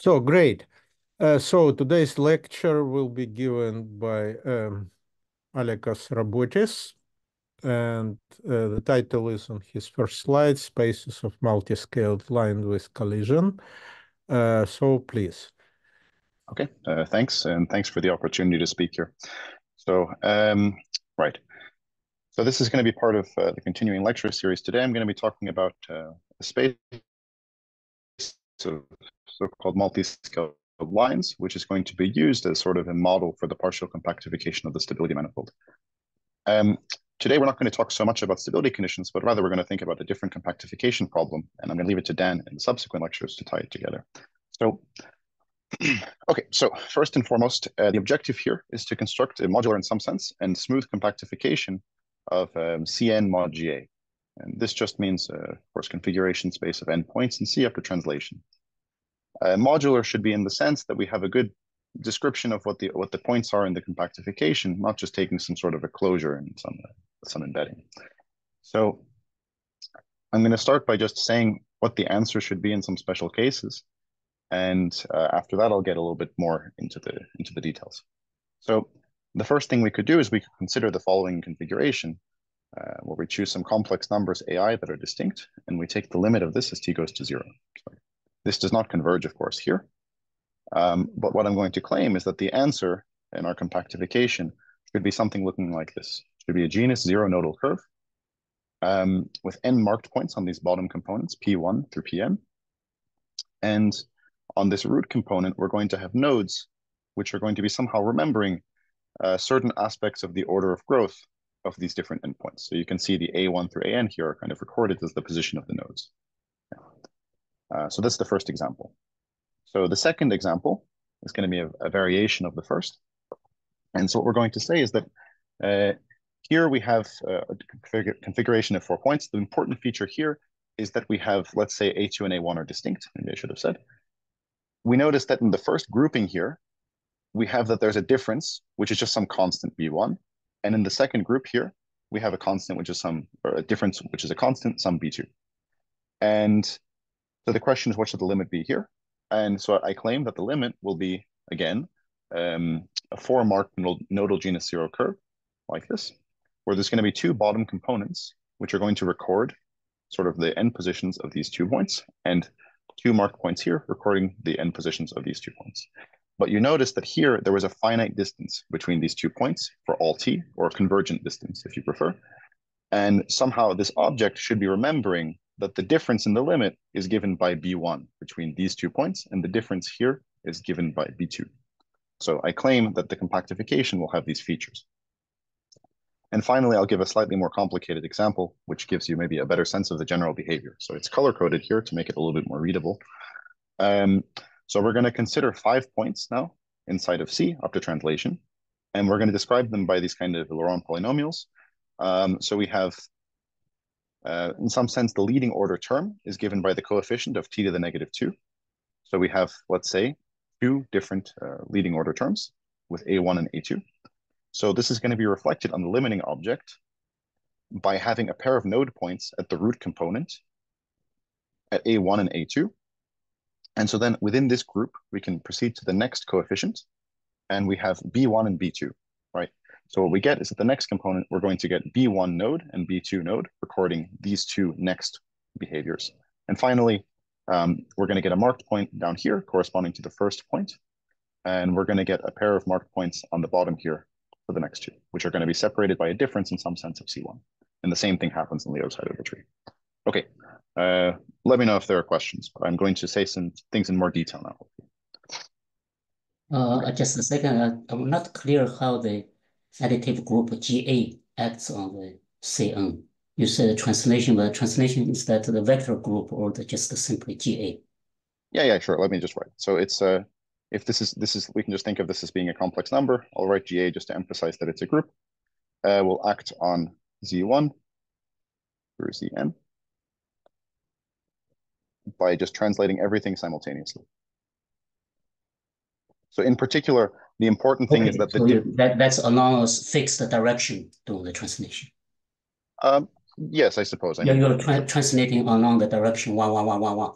So great. So today's lecture will be given by Alekos Robotis, and the title is on his first slide, Spaces of Multiscaled Line with Collision. So please. Okay, thanks, and thanks for the opportunity to speak here. So, right. So this is going to be part of the continuing lecture series. Today I'm going to be talking about a space of so-called multiscaled lines, which is going to be used as sort of a model for the partial compactification of the stability manifold. Today we're not going to talk so much about stability conditions, but rather we're going to think about a different compactification problem, and I'm going to leave it to Dan in the subsequent lectures to tie it together. So, okay, so first and foremost, the objective here is to construct a modular in some sense and smooth compactification of Cn mod Ga. And this just means, of course, configuration space of n points in C after translation. Modular should be in the sense that we have a good description of what the points are in the compactification, not just taking some sort of a closure and some embedding. So I'm going to start by just saying what the answer should be in some special cases. And after that, I'll get a little bit more into the details. So the first thing we could do is we could consider the following configuration, where we choose some complex numbers AI that are distinct, and we take the limit of this as t goes to 0. So this does not converge, of course, here. But what I'm going to claim is that the answer in our compactification should be something looking like this. It should be a genus 0 nodal curve with n marked points on these bottom components, P1 through Pn. And on this root component, we're going to have nodes which are going to be somehow remembering certain aspects of the order of growth of these different endpoints. So you can see the A1 through AN here are kind of recorded as the position of the nodes. So that's the first example. So the second example is going to be a variation of the first. And so what we're going to say is that here we have a configuration of 4 points. The important feature here is that we have, let's say, A2 and A1 are distinct, maybe I should have said. We notice that in the first grouping here, we have that there's a difference, which is just some constant B1. And in the second group here, we have a constant, which is or a difference, which is a constant, some B2. And so the question is, what should the limit be here? And so I claim that the limit will be, again, a 4-marked nodal genus 0 curve, like this, where there's going to be 2 bottom components, which are going to record sort of the end positions of these 2 points, and 2 marked points here, recording the end positions of these 2 points. But you notice that here, there was a finite distance between these 2 points for all t, or convergent distance, if you prefer. And somehow this object should be remembering that the difference in the limit is given by B1 between these 2 points, and the difference here is given by B2. So I claim that the compactification will have these features. And finally, I'll give a slightly more complicated example, which gives you maybe a better sense of the general behavior. So it's color-coded here to make it a little bit more readable. So we're going to consider 5 points now inside of C up to translation, and we're going to describe them by these kind of Laurent polynomials. So we have, in some sense, the leading order term is given by the coefficient of t to the -2. So we have, let's say, 2 different leading order terms with A1 and A2. So this is going to be reflected on the limiting object by having a pair of node points at the root component at A1 and A2. And so then within this group, we can proceed to the next coefficient, and we have B1 and B2, right? So what we get is at the next component, we're going to get B1 node and B2 node recording these 2 next behaviors. And finally, we're going to get a marked point down here corresponding to the first point. And we're going to get a pair of marked points on the bottom here for the next 2, which are going to be separated by a difference in some sense of C1. And the same thing happens on the other side of the tree. Okay, let me know if there are questions, but I'm going to say some things in more detail now. Just a second, I'm not clear how the additive group GA acts on the Cn. You said translation, but translation is that the vector group or just simply GA? Yeah, sure. Let me just write. So it's if this is we can just think of this as being a complex number. I'll write GA just to emphasize that it's a group. We'll act on Z1 through Zn by just translating everything simultaneously. So in particular, the important thing is that that's anomalous fixed direction doing the translation. Yes, I suppose. You're translating along the direction 1, 1, 1, 1, 1.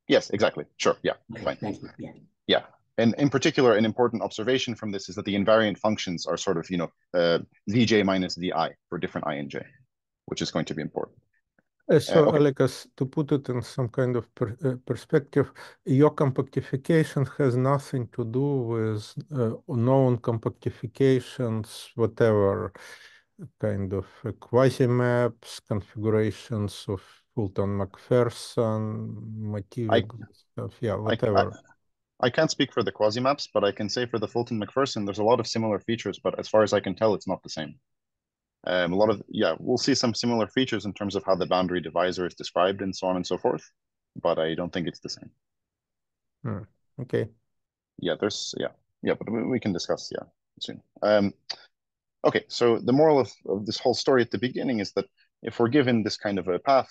Yes, exactly. Sure. Yeah. Okay, Fine. thank you. Yeah. Yeah. And in particular, an important observation from this is that the invariant functions are sort of, Vj minus Vi for different I and j, which is going to be important. So, Okay. Alekos, to put it in some kind of perspective, your compactification has nothing to do with known compactifications, whatever kind of quasi-maps, configurations of Fulton-McPherson, I, motivic stuff, yeah, I, I, whatever. I can't speak for the quasi-maps, but I can say for the Fulton-McPherson, there's a lot of similar features, but as far as I can tell, it's not the same. We'll see some similar features in terms of how the boundary divisor is described and so on and so forth, but I don't think it's the same. Okay. Yeah, but we can discuss, soon. Okay, so the moral of this whole story at the beginning is that if we're given this kind of a path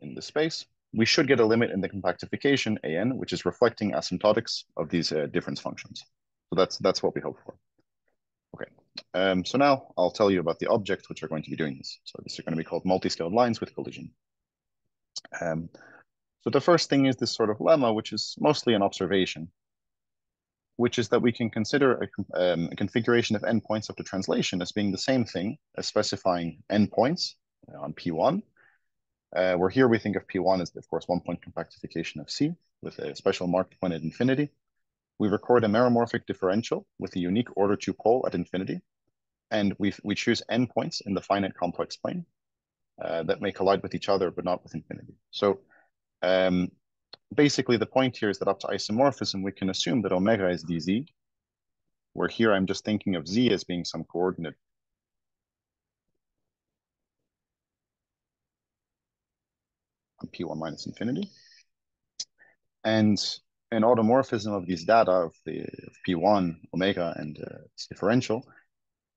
in the space, we should get a limit in the compactification an, which is reflecting asymptotics of these difference functions. So that's what we hope for. Okay, so now I'll tell you about the objects which are going to be doing this. So these are going to be called multi-scaled lines with collision. So the first thing is this sort of lemma, which is mostly an observation, which is that we can consider a configuration of endpoints of the translation as being the same thing as specifying endpoints on P1, where here we think of P1 as, of course, one-point compactification of C with a special marked point at infinity. We record a meromorphic differential with a unique order 2 pole at infinity, and we choose endpoints in the finite complex plane that may collide with each other but not with infinity. So basically, the point here is that up to isomorphism, we can assume that omega is dz, where here I'm just thinking of z as being some coordinate on P1 minus infinity. And an automorphism of these data of P1, omega, and its differential,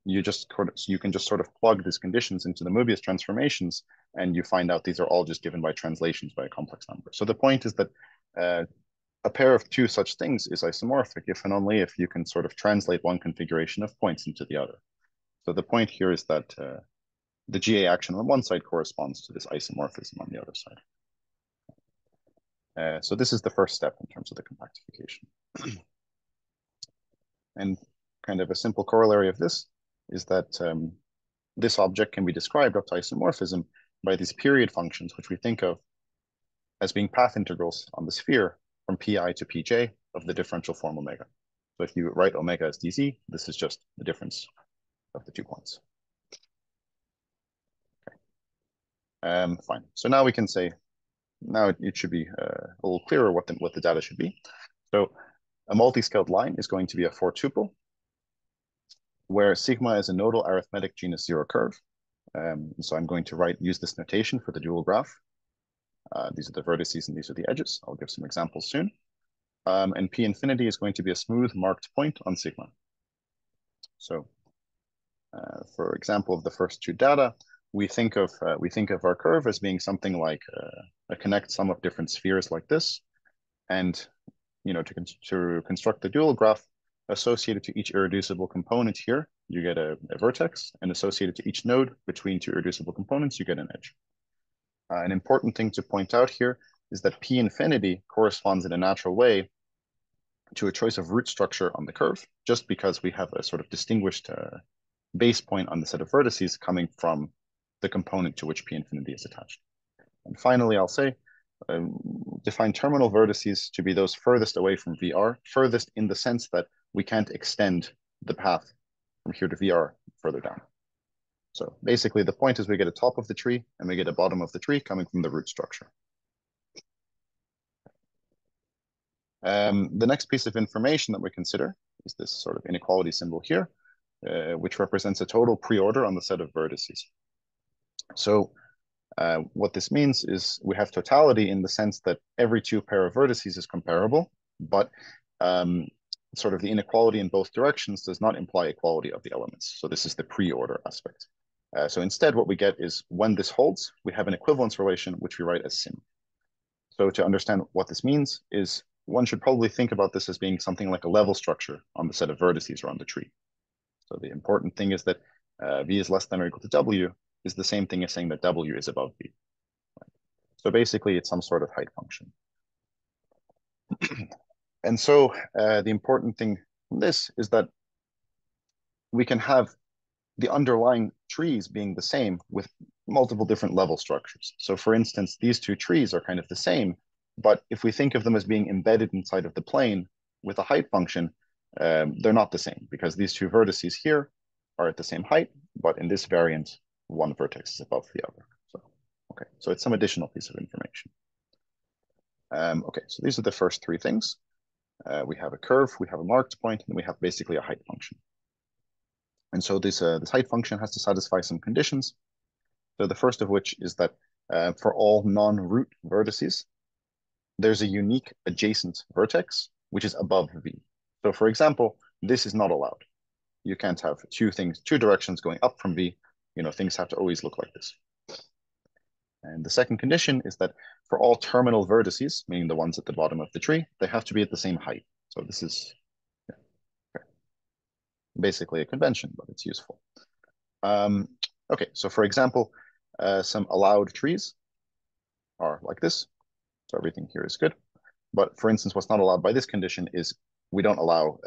you can just sort of plug these conditions into the Möbius transformations, and you find out these are all just given by translations by a complex number. So the point is that a pair of two such things is isomorphic if and only if you can sort of translate one configuration of points into the other. So the point here is that the GA action on one side corresponds to this isomorphism on the other side. So this is the first step in terms of the compactification. And kind of a simple corollary of this is that this object can be described up to isomorphism by these period functions, which we think of as being path integrals on the sphere from pi to pj of the differential form omega. So if you write omega as dz, this is just the difference of the 2 points. Okay. Fine. So now we can say, now it should be a little clearer what the data should be. So a multi-scaled line is going to be a 4-tuple, where sigma is a nodal arithmetic genus 0 curve. So I'm going to use this notation for the dual graph. These are the vertices and these are the edges. I'll give some examples soon. And P infinity is going to be a smooth marked point on sigma. So for example of the first 2 data, we think of our curve as being something like a connect sum of different spheres like this. And to construct the dual graph, associated to each irreducible component here, you get a vertex, and associated to each node between 2 irreducible components, you get an edge. An important thing to point out here is that P infinity corresponds in a natural way to a choice of root structure on the curve, just because we have a sort of distinguished base point on the set of vertices coming from the component to which P infinity is attached. And finally, I'll say, define terminal vertices to be those furthest away from VR, furthest in the sense that we can't extend the path from here to VR further down. So basically the point is we get a top of the tree and we get a bottom of the tree coming from the root structure. The next piece of information that we consider is this sort of inequality symbol here, which represents a total preorder on the set of vertices. So what this means is we have totality in the sense that every 2 pair of vertices is comparable, but sort of the inequality in both directions does not imply equality of the elements. So this is the preorder aspect. So instead, what we get is when this holds, we have an equivalence relation, which we write as sim. So to understand what this means is one should probably think about this as being something like a level structure on the set of vertices around the tree. So the important thing is that v is less than or equal to w is the same thing as saying that w is above v. So basically, it's some sort of height function. And so the important thing from this is that we can have the underlying trees being the same with multiple different level structures. So for instance, these two trees are kind of the same, but if we think of them as being embedded inside of the plane with a height function, they're not the same because these two vertices here are at the same height, but in this variant, one vertex is above the other. So, okay, so it's some additional piece of information. Okay, so these are the first three things. We have a curve, we have a marked point, and we have basically a height function. And so this height function has to satisfy some conditions. So the first of which is that for all non-root vertices, there's a unique adjacent vertex, which is above V. So for example, this is not allowed. You can't have two directions going up from V. You know, things have to always look like this. And the second condition is that for all terminal vertices, meaning the ones at the bottom of the tree, they have to be at the same height. So this is basically a convention, but it's useful. Okay, so for example, some allowed trees are like this. So everything here is good. But for instance, what's not allowed by this condition is we don't allow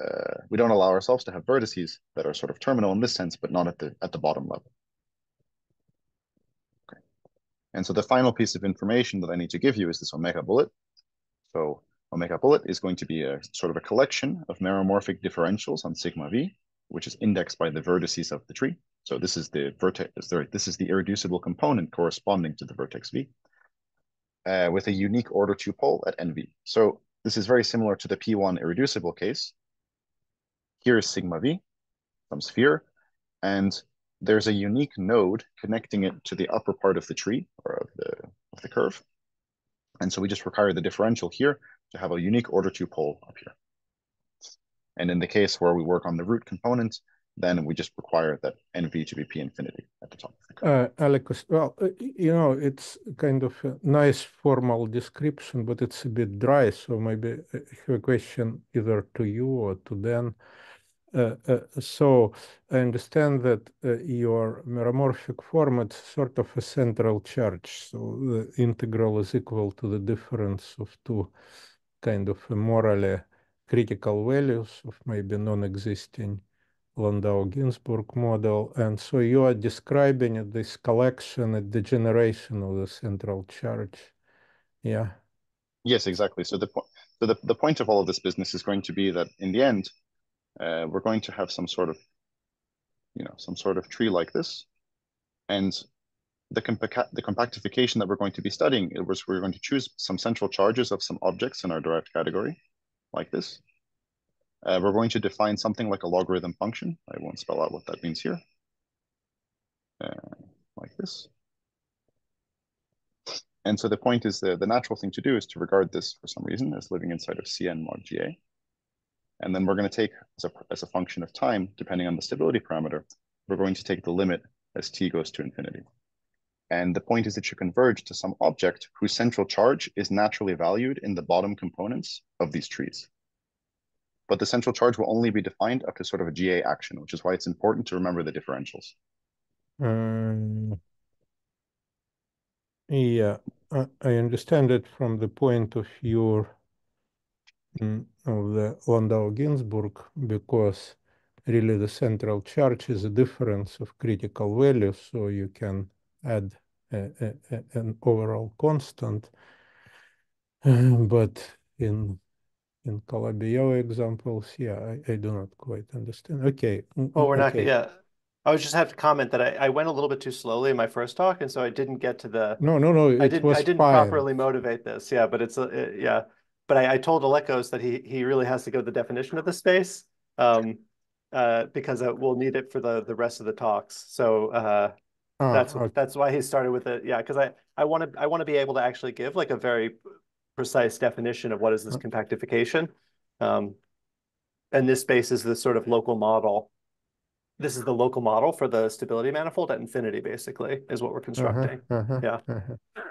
ourselves to have vertices that are sort of terminal in this sense, but not at the bottom level. Okay. And so the final piece of information that I need to give you is this omega bullet. So omega bullet is going to be a sort of a collection of meromorphic differentials on sigma v, which is indexed by the vertices of the tree. So this is the vertex. Sorry, this is the irreducible component corresponding to the vertex v, with a unique order 2 pole at nv. So this is very similar to the P1 irreducible case. Here is sigma v, some sphere, and there's a unique node connecting it to the upper part of the tree or of the curve. And so we just require the differential here to have a unique order 2 pole up here. And in the case where we work on the root component, then we just require that NV to be P infinity at the top of the curve. Alekos, well, you know, it's kind of a nice formal description, but it's a bit dry. So maybe I have a question either to you or to Dan. So I understand that your meromorphic form is sort of a central charge. So the integral is equal to the difference of two kind of morally critical values of maybe non-existing Landau-Ginzburg model. And so you are describing this collection, a degeneration of the central charge. Yeah. Yes, exactly. So the point of all of this business is going to be that in the end, we're going to have some sort of tree like this, and the compactification that we're going to be studying, we're going to choose some central charges of some objects in our derived category, like this. We're going to define something like a logarithm function. I won't spell out what that means here. Like this. And so the point is the natural thing to do is to regard this for some reason as living inside of Cn mod Ga. And then we're going to take as a function of time, depending on the stability parameter, we're going to take the limit as t goes to infinity. And the point is that you converge to some object whose central charge is naturally valued in the bottom components of these trees. But the central charge will only be defined up to sort of a GA action, which is why it's important to remember the differentials. Yeah, I understand it from the point of view of the Landau-Ginzburg, because really the central charge is a difference of critical values, so you can add an overall constant. But in Calabi-Yau examples, yeah, I do not quite understand. Okay. Oh, we're not, okay. yeah. I would just have to comment that I went a little bit too slowly in my first talk, and so I didn't get to the. No, I it was didn't fine. properly motivate this. Yeah, but it's yeah. But I told Alekos that he really has to go to the definition of the space, because we'll need it for the rest of the talks. So Okay. that's why he started with it. Yeah, because I want to be able to actually give like a very precise definition of what is this compactification. And this space is the sort of local model. This is the local model for the stability manifold at infinity, basically, is what we're constructing. Yeah.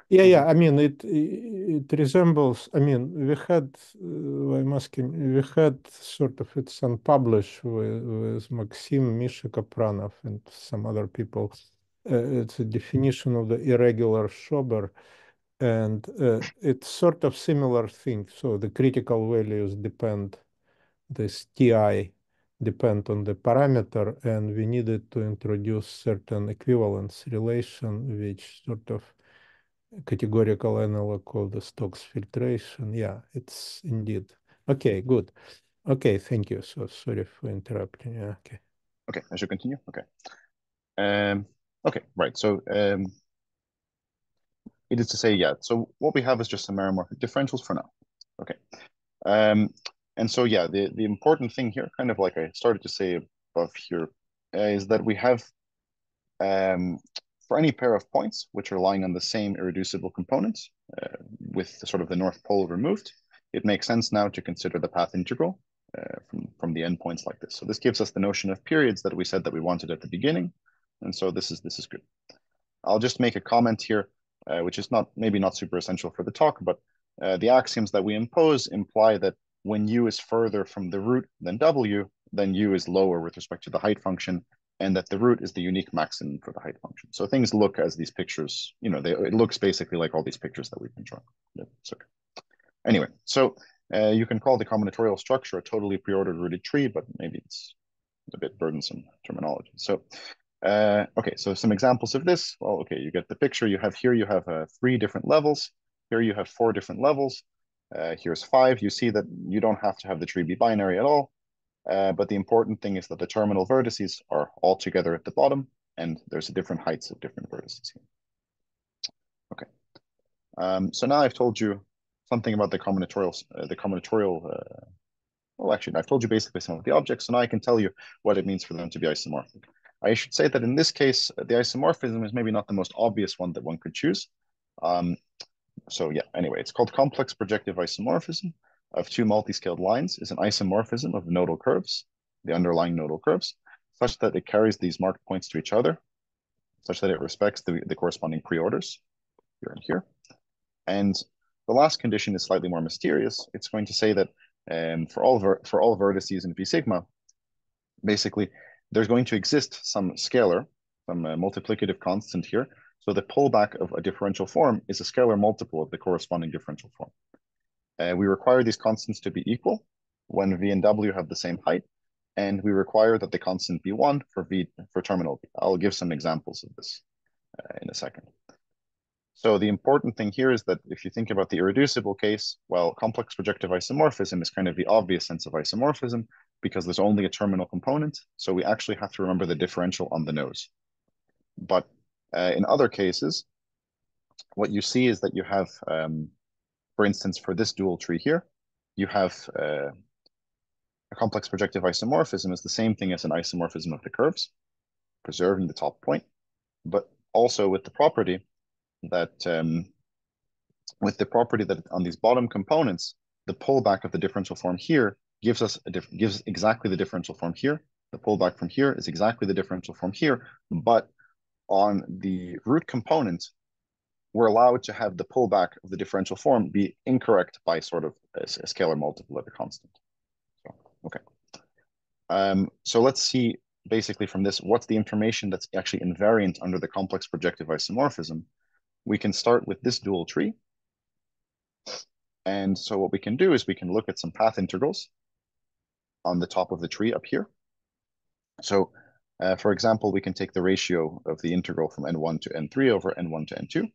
Yeah. I mean, it resembles. I mean, we had. I'm asking. We had sort of it's unpublished with Maxim, Misha Kapranov, and some other people. It's a definition of the irregular Schober, And it's sort of similar thing. So the critical values depend, this Ti depend on the parameter, and we needed to introduce certain equivalence relation, which sort of categorical analog of the Stokes filtration. Yeah, it's indeed. Okay, good. Okay, thank you. So sorry for interrupting. Yeah, okay. Okay, I should continue. Okay. Okay, right. So it is to say, yeah. So what we have is just some meromorphic differentials for now. Okay. And so yeah, the important thing here, kind of like I started to say above here, is that we have for any pair of points which are lying on the same irreducible components with the, sort of the north pole removed, it makes sense now to consider the path integral from the endpoints like this. So this gives us the notion of periods that we said that we wanted at the beginning, and so this is good. I'll just make a comment here, which is maybe not super essential for the talk, but the axioms that we impose imply that when u is further from the root than w, then u is lower with respect to the height function, and that the root is the unique maximum for the height function. So things look as these pictures, you know, it looks basically like all these pictures that we've been drawing. Yeah, okay. Anyway, so you can call the combinatorial structure a totally preordered rooted tree, but maybe it's a bit burdensome terminology. So okay, so some examples of this. Well, okay, you get the picture. You have 3 different levels. Here you have 4 different levels. Here's 5. You see that you don't have to have the tree be binary at all. But the important thing is that the terminal vertices are all together at the bottom, and there's different heights of different vertices here. Okay. So now I've told you something about the combinatorial. Well, actually, I've told you basically some of the objects, so now I can tell you what it means for them to be isomorphic. I should say that in this case, the isomorphism is maybe not the most obvious one that one could choose. So yeah, anyway, it's called complex projective isomorphism of 2 multi-scaled lines is an isomorphism of nodal curves, the underlying nodal curves, such that it carries these marked points to each other, such that it respects the corresponding preorders here and here. And the last condition is slightly more mysterious. It's going to say that for all vertices in V sigma, basically, there's going to exist some scalar, some multiplicative constant here. So the pullback of a differential form is a scalar multiple of the corresponding differential form. We require these constants to be equal when V and W have the same height, and we require that the constant be 1 for terminal V. I'll give some examples of this in a second. So the important thing here is that if you think about the irreducible case, well, complex projective isomorphism is kind of the obvious sense of isomorphism because there's only a terminal component. So we actually have to remember the differential on the nose. But in other cases, what you see is that you have, for instance, for this dual tree here, you have a complex projective isomorphism is the same thing as an isomorphism of the curves, preserving the top point, but also with the property that on these bottom components, the pullback of the differential form here gives exactly the differential form here. The pullback from here is exactly the differential form here, but on the root component, we're allowed to have the pullback of the differential form be incorrect by sort of a scalar multiple of a constant. So, okay. So let's see basically from this, what's the information that's actually invariant under the complex projective isomorphism. We can start with this dual tree. And so what we can do is we can look at some path integrals on the top of the tree up here. So for example, we can take the ratio of the integral from n1 to n3 over n1 to n2.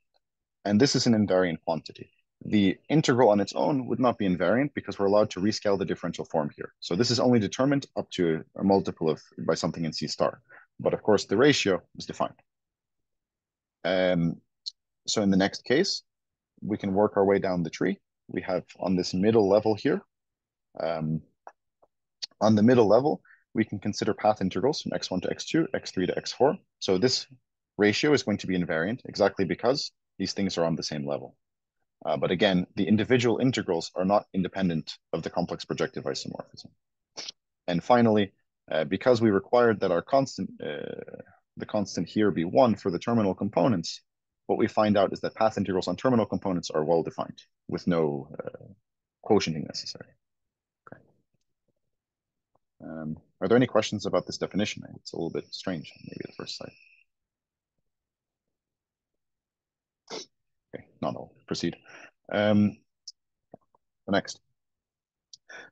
And this is an invariant quantity. The integral on its own would not be invariant because we're allowed to rescale the differential form here. So this is only determined up to a multiple of by something in C star. But of course, the ratio is defined. So in the next case, we can work our way down the tree. We have on this middle level here, on the middle level, we can consider path integrals from x1 to x2, x3 to x4. So this ratio is going to be invariant exactly because these things are on the same level. But again, the individual integrals are not independent of the complex projective isomorphism. And finally, because we required that our constant, the constant here be 1 for the terminal components, what we find out is that path integrals on terminal components are well defined with no quotienting necessary. Okay. Are there any questions about this definition? It's a little bit strange, maybe at first sight. Okay, I'll proceed. The next.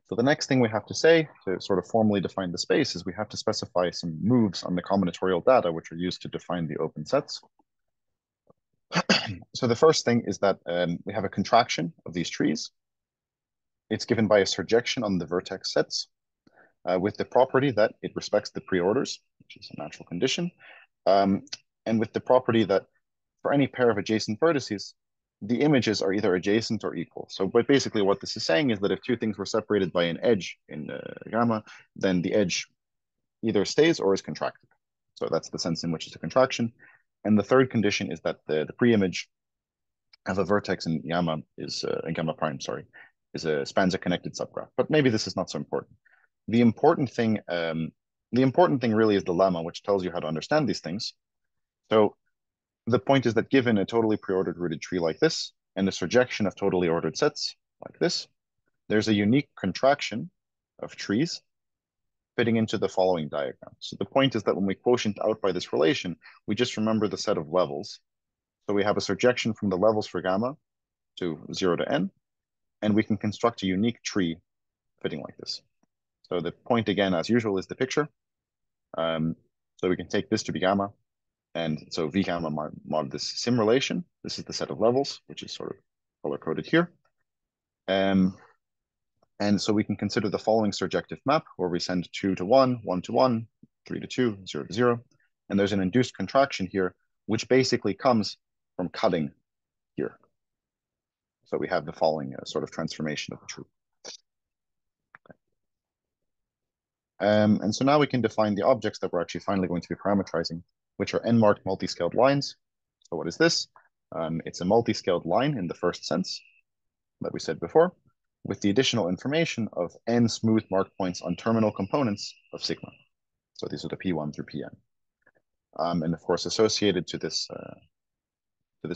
So the next thing we have to say to sort of formally define the space is we have to specify some moves on the combinatorial data, which are used to define the open sets. So the first thing is that we have a contraction of these trees. It's given by a surjection on the vertex sets with the property that it respects the preorders, which is a natural condition, and with the property that for any pair of adjacent vertices, the images are either adjacent or equal. So but basically what this is saying is that if two things were separated by an edge in gamma, then the edge either stays or is contracted. So that's the sense in which it's a contraction. And the third condition is that the pre-image of a vertex in gamma is in gamma prime, sorry, spans a connected subgraph. But maybe this is not so important. The important thing really is the lemma, which tells you how to understand these things. So the point is that given a totally preordered rooted tree like this, and a surjection of totally ordered sets like this, there's a unique contraction of trees fitting into the following diagram. So the point is that when we quotient out by this relation, we just remember the set of levels. So we have a surjection from the levels for gamma to 0 to n, and we can construct a unique tree fitting like this. So the point again, as usual, is the picture. So we can take this to be gamma, and so V gamma mod this sim relation. This is the set of levels, which is sort of color-coded here. And so we can consider the following surjective map, where we send 2 to 1, 1 to 1, 3 to 2, 0 to 0. And there's an induced contraction here, which basically comes from cutting here. So we have the following sort of transformation of the tree. And so now we can define the objects that we're actually finally going to be parameterizing, which are n-marked multi-scaled lines. So what is this? It's a multi-scaled line in the first sense that we said before, with the additional information of n smooth mark points on terminal components of sigma. So these are the P1 through Pn. And of course, associated to this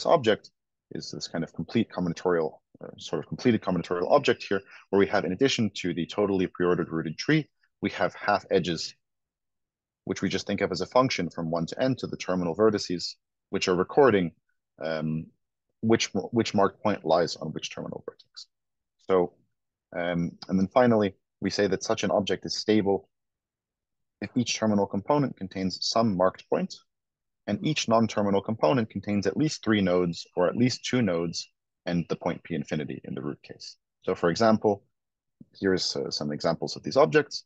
object is this kind of complete combinatorial, sort of completed combinatorial object here, where we have, in addition to the totally preordered rooted tree, we have half edges, which we just think of as a function from 1 to n to the terminal vertices, which are recording which marked point lies on which terminal vertex. So, and then finally, we say that such an object is stable if each terminal component contains some marked point, and each non-terminal component contains at least 3 nodes or at least 2 nodes and the point P infinity in the root case. So for example, here's some examples of these objects.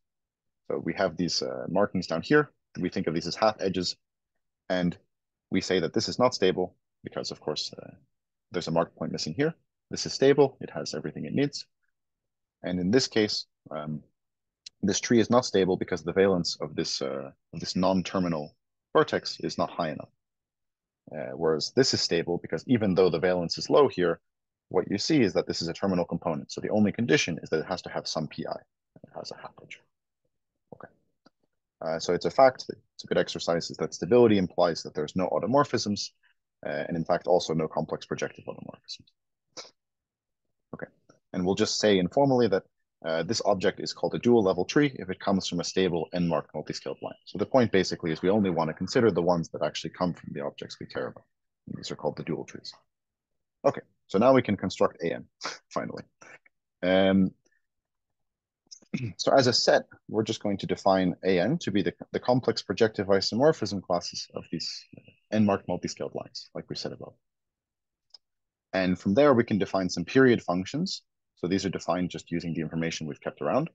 So we have these markings down here. We think of these as half edges, and we say that this is not stable because, of course, there's a marked point missing here. This is stable. It has everything it needs. And in this case, this tree is not stable because the valence of this non-terminal vertex is not high enough. Whereas this is stable because even though the valence is low here, what you see is that this is a terminal component. So the only condition is that it has to have some PI. It has a half edge. Okay. So it's a fact that it's a good exercise is that stability implies that there's no automorphisms, and in fact also no complex projective automorphisms. Okay. And we'll just say informally that this object is called a dual level tree if it comes from a stable n-marked multi-scaled line. So the point basically is we only want to consider the ones that actually come from the objects we care about. And these are called the dual trees. Okay, so now we can construct AN, finally. So as a set, we're just going to define AN to be the complex projective isomorphism classes of these n-marked multi-scaled lines, like we said above. And from there, we can define some period functions. So these are defined just using the information we've kept around.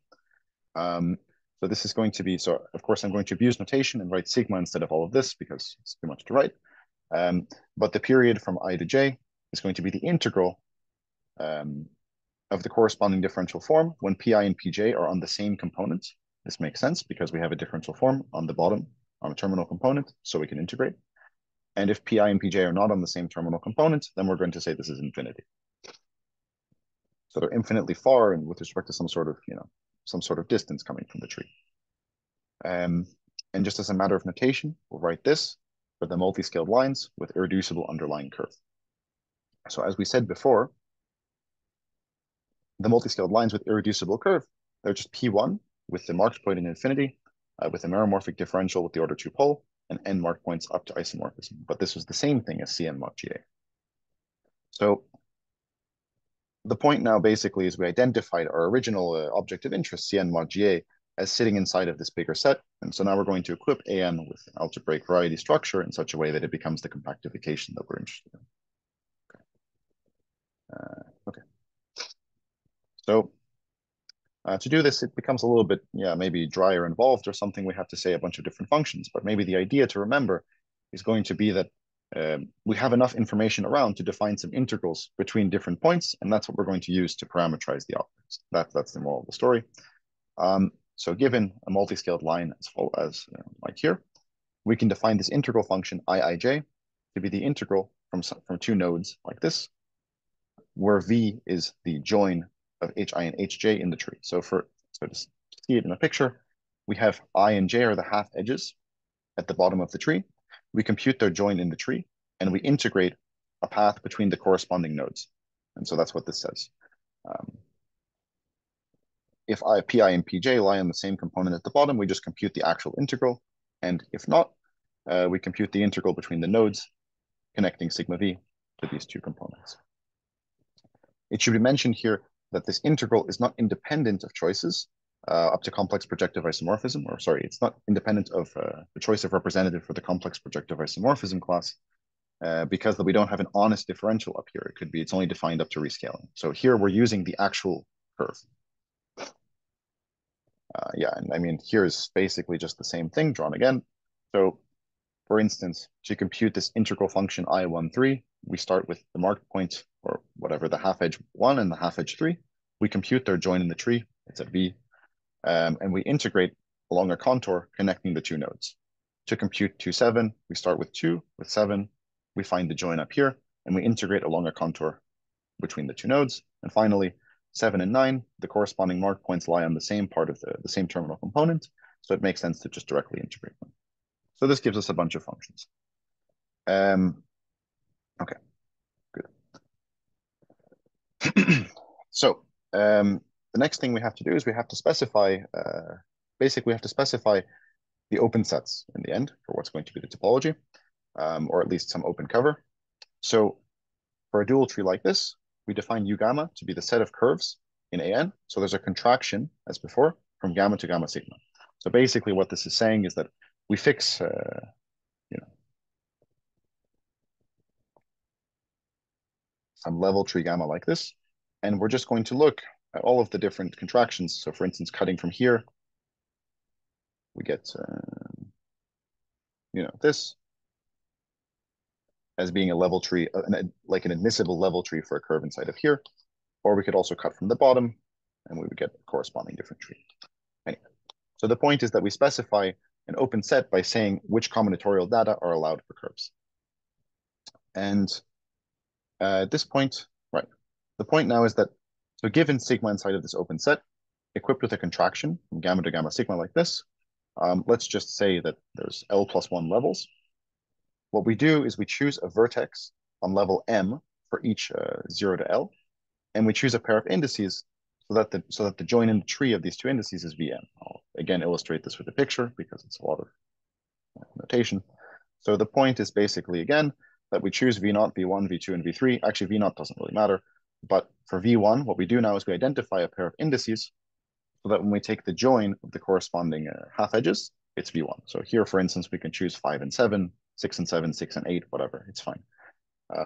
So this is going to be, so of course, I'm going to abuse notation and write sigma instead of all of this because it's too much to write. But the period from I to j is going to be the integral of the corresponding differential form when pi and pj are on the same component. This makes sense because we have a differential form on the bottom on a terminal component, so we can integrate. And if pi and pj are not on the same terminal component, then we're going to say this is infinity. So they're infinitely far and with respect to some sort of distance coming from the tree. And just as a matter of notation, we'll write this for the multi-scaled lines with irreducible underlying curve. So as we said before, the multi-scaled lines with irreducible curve, they're just P1 with the marked point in infinity, with a meromorphic differential with the order 2 pole, and n marked points up to isomorphism. But this was the same thing as Cn mod GA. So the point now basically is we identified our original object of interest, Cn mod Ga, as sitting inside of this bigger set. And so now we're going to equip An with an algebraic variety structure in such a way that it becomes the compactification that we're interested in. Okay. So to do this, it becomes a little bit, maybe dry or involved or something. We have to say a bunch of different functions, but maybe the idea to remember is going to be that we have enough information around to define some integrals between different points, and that's what we're going to use to parameterize the objects. That's the moral of the story. So given a multi-scaled line as like here, we can define this integral function iij to be the integral from two nodes like this, where v is the join of hi and hj in the tree. So to see it in a picture, we have I and j are the half edges at the bottom of the tree. We compute their join in the tree, and we integrate a path between the corresponding nodes. And so that's what this says. If pi and pj lie on the same component at the bottom, we just compute the actual integral. And if not, we compute the integral between the nodes connecting sigma v to these two components. It should be mentioned here that this integral is not independent of choices up to complex projective isomorphism, or sorry, it's not independent of the choice of representative for the complex projective isomorphism class, because we don't have an honest differential up here. It's only defined up to rescaling. So here we're using the actual curve. And I mean, here is basically just the same thing drawn again. So for instance, to compute this integral function I13, we start with the marked point, or whatever, the half edge 1 and the half edge 3. We compute their join in the tree, it's at V, and we integrate along a contour connecting the two nodes. To compute 2, 7, we start with 2, with 7, we find the join up here, and we integrate along a contour between the two nodes. And finally, 7 and 9, the corresponding mark points lie on the same part of the same terminal component, so it makes sense to just directly integrate them. So this gives us a bunch of functions. Okay, good. So the next thing we have to do is we have to specify, basically we have to specify the open sets in the end for what's going to be the topology, or at least some open cover. So for a dual tree like this, we define U gamma to be the set of curves in AN. So there's a contraction, as before, from gamma to gamma sigma. So basically what this is saying is that we fix, some level tree gamma like this, and we're just going to look at all of the different contractions. So for instance, cutting from here, we get, this as being a level tree, like an admissible level tree for a curve inside of here. Or we could also cut from the bottom, and we would get a corresponding different tree. Anyway, so the point is that we specify an open set by saying which combinatorial data are allowed for curves. And at this point, right, the point now is that, so given sigma inside of this open set, equipped with a contraction from gamma to gamma sigma like this, let's just say that there's L+1 levels. What we do is we choose a vertex on level M for each 0 to L, and we choose a pair of indices so that the join in the tree of these two indices is Vm. I'll again illustrate this with a picture because it's a lot of notation. So the point is basically, again, that we choose V0, V1, V2, and V3. Actually, V0 doesn't really matter. But for V1, what we do now is we identify a pair of indices so that when we take the join of the corresponding half edges, it's V1. So here, for instance, we can choose 5 and 7, 6 and 7, 6 and 8, whatever, it's fine.